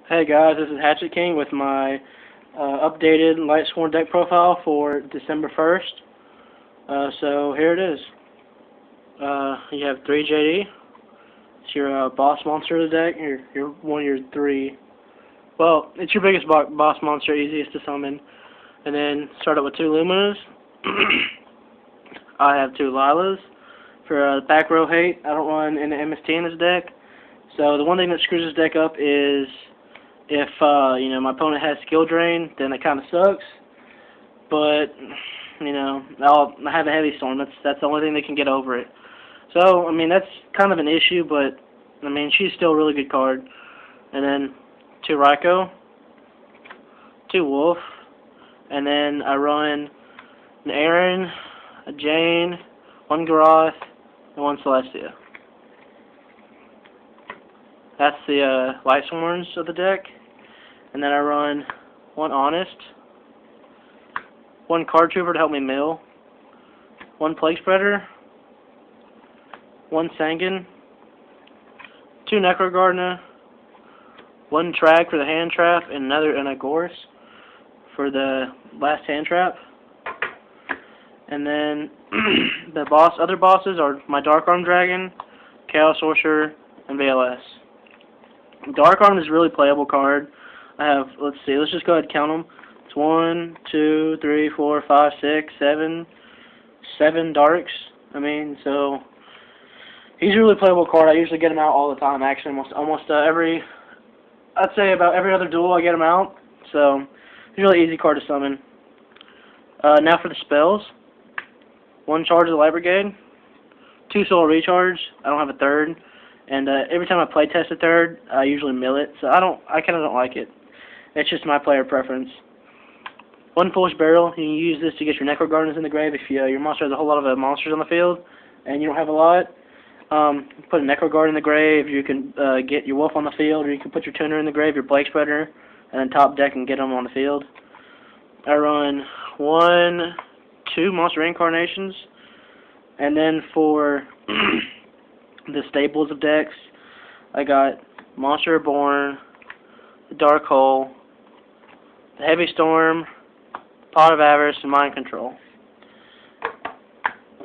Hey guys, this is Hatchet King with my updated Lightsworn deck profile for December 1st. So here it is. You have 3 JD. It's your boss monster of the deck. Your one of your 3. Well, it's your biggest boss monster, easiest to summon. And then start up with 2 Luminas. I have 2 Lilas. For back row hate, I don't run any MST in this deck. So the one thing that screws this deck up is if my opponent has skill drain, then it kind of sucks. But I have a heavy storm. That's the only thing that can get over it. So I mean that's kind of an issue, but I mean she's still a really good card. And then 2 Raikou, 2 Wolf, and then I run an Aaron, a Jane, 1 Garoth, and 1 Celestia. That's the Lightsworns of the deck. And then I run 1 Honest, 1 Card Trooper to help me mill, 1 Plague Spreader, 1 Sangan, 2 Necrogardna, 1 Trag for the hand trap, and a Gorse for the last hand trap. And then the other bosses are my Dark Arm Dragon, Chaos Sorcerer, and VLS. Dark Arm is a really playable card. I have, let's just go ahead and count them. It's 1, 2, 3, 4, 5, 6, 7 Darks. So he's a really playable card. I usually get him out all the time. Actually, I'd say about every other duel I get him out. So he's a really easy card to summon. Now for the spells. 1 Charge of the Light Brigade, 2 Soul Recharge. I don't have a third. And every time I play test a third, I usually mill it. So I kind of don't like it. It's just my player preference. 1 Foolish Barrel. You can use this to get your Necrogardnas in the grave if your monster has a whole lot of monsters on the field and you don't have a lot. Put a Necrogard in the grave. You can get your Wolf on the field, or you can put your Tuner in the grave, your Plague Spreader, and then top deck and get them on the field. I run 2 Monster Incarnations, and then for the staples of decks, I got Monster Reborn, the Dark Hole, the Heavy Storm, Pot of Avarice, and Mind Control.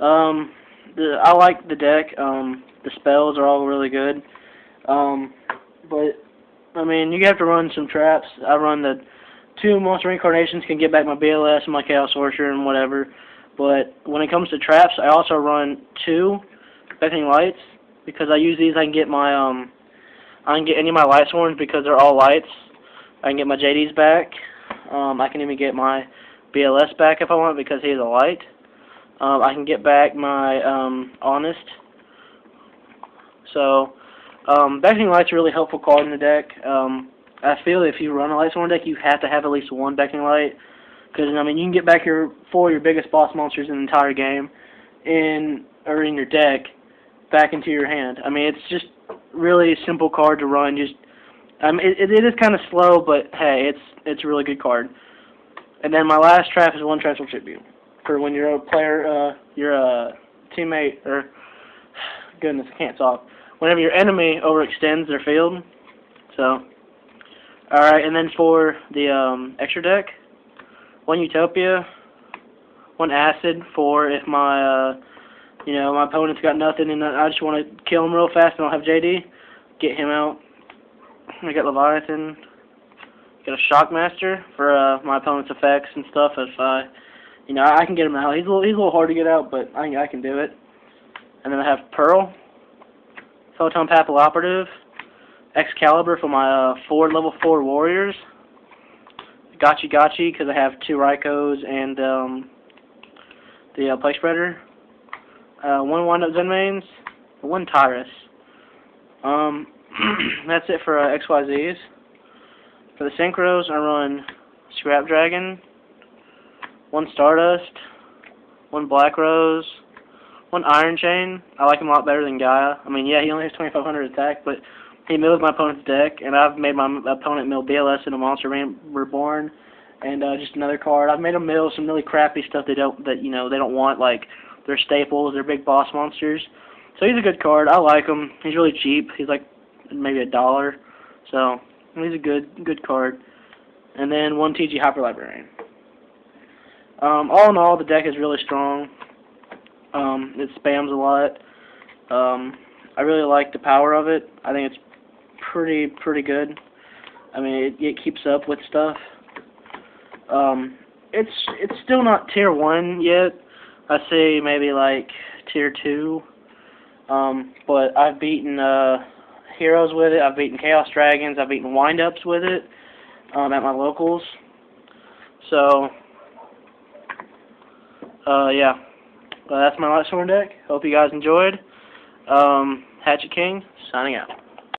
I like the deck. The spells are all really good. But I mean, you have to run some traps. I run the 2 Monster Incarnations can get back my BLS and my Chaos Sorcerer and whatever. But when it comes to traps, I also run 2 Beckoning Lights because I use these. I can get any of my Lightsworns because they're all lights. I can get my JDs back. I can even get my BLS back if I want because he's a light. I can get back my Honest. So Beckoning Light's a really helpful card in the deck. I feel if you run a Lightsworn deck, you have to have at least 1 Beckoning Light. Because, you can get back 4 of your biggest boss monsters in the entire game in your deck back into your hand. It's just really a simple card to run. It is kind of slow, but hey, it's a really good card. And then my last trap is 1 Transfer Tribute. For when you're a player, your teammate, or, goodness, I can't talk. Whenever your enemy overextends their field. So, alright, and then for the extra deck, 1 Utopia, 1 Acid for if my my opponent's got nothing and I just want to kill him real fast and don't have JD, get him out. I got Leviathan, got a Shockmaster for my opponent's effects and stuff. If I can get him out. He's a little hard to get out, but I can do it. And then I have Pearl, Photon Papilloperative, Excalibur for my level 4 warriors. Gotchi because I have 2 Raikous and the Plague Spreader. 1 Wind Up Zenmaines, 1 Tyrus. That's it for XYZs. For the Synchros, I run Scrap Dragon, 1 Stardust, 1 Black Rose, 1 Iron Chain. I like him a lot better than Gaia. Yeah, he only has 2,500 attack, but he mills my opponent's deck, and I've made my opponent mill BLS and a Monster Reborn, and just another card. I've made them mill some really crappy stuff they don't want, like their staples, their big boss monsters. So he's a good card. I like him. He's really cheap. He's like maybe $1. So He's a good card. And then 1 TG Hyper Librarian. All in all, the deck is really strong. It spams a lot. I really like the power of it. I think it's pretty good. I mean, it keeps up with stuff. It's still not tier 1 yet. I say maybe like tier 2. But I've beaten heroes with it. I've beaten Chaos Dragons. I've beaten wind-ups with it at my locals. So, yeah. Well, that's my Lightsworn deck. Hope you guys enjoyed. Hatchet King, signing out.